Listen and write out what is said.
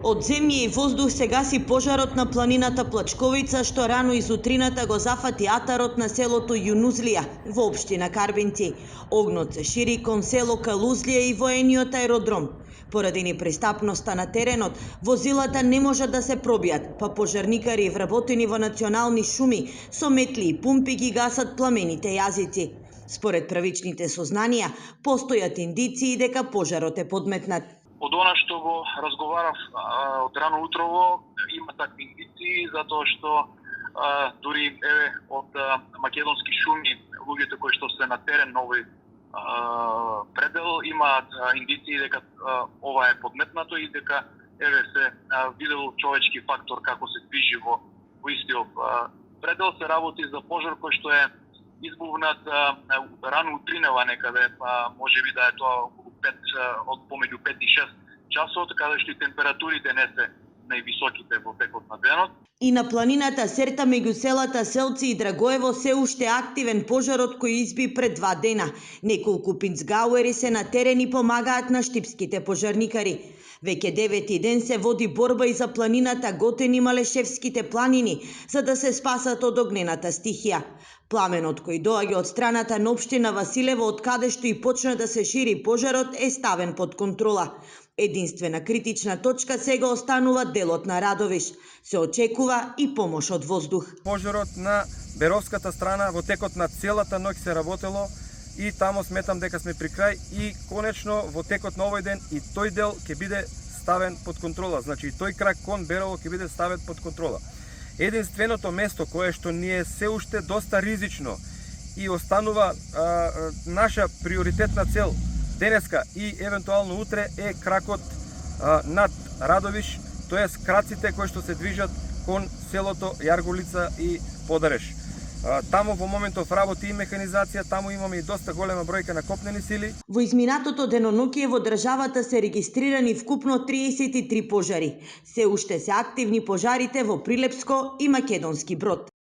Од земја и воздух се гаси пожарот на планината Плачковица, што рано изутрината го зафати атарот на селото Јунузлија во општина Карбенци. Огнот се шири кон село Калузлија и воениот аеродром. Поради непристапноста на теренот, возилата не можат да се пробијат, па пожарникари вработени во национални шуми со метли и пумпи ги гасат пламените јазици. Според првичните сознанија, постојат индиции дека пожарот е подметнат. Од она што го разговарав од рано утрово, има такви индиции, затоа што дури од македонски шуми, луѓето кои што се на терен на овој предел, имаат индиции дека ова е подметнато и дека се видел човечки фактор како се движи во истиот предел. Се работи за пожар кој што е избувнат рано утринава некаде, можеби да е тоа од помеѓу 5 и 6 часот, каде што и температурите не се највисоките во текот на денот. И на планината Серта меѓу селата Селци и Драгоево се уште активен пожарот кој изби пред 2 дена. Неколку пинцгауери се на терен и помагаат на штипските пожарникари. Веќе 9-ти ден се води борба и за планината Готен и Малешевските планини, за да се спасат од огнената стихија. Пламенот кој доаѓа од страната на општина Василево, од каде што и почна да се шири пожарот, е ставен под контрола. Единствена критична точка сега останува делот на Радовиш. Се очекува и помош од воздух. Пожарот на Беровската страна во текот на целата ноќ се работело и тамо сметам дека сме при крај и конечно во текот на овој ден и тој дел ќе биде ставен под контрола. Значи и тој крак кон Берово ќе биде ставен под контрола. Единственото место кое што ни е се уште доста ризично и останува наша приоритетна цел денеска и евентуално утре е кракот над Радовиш, тоест краците кои што се движат кон селото Јарголица и Подареш. Таму во моментов работи и механизација, таму имаме и доста голема бројка на копнени сили. Во изминатото деноноќие во државата се регистрирани вкупно 33 пожари. Се уште се активни пожарите во Прилепско и Македонски Брод.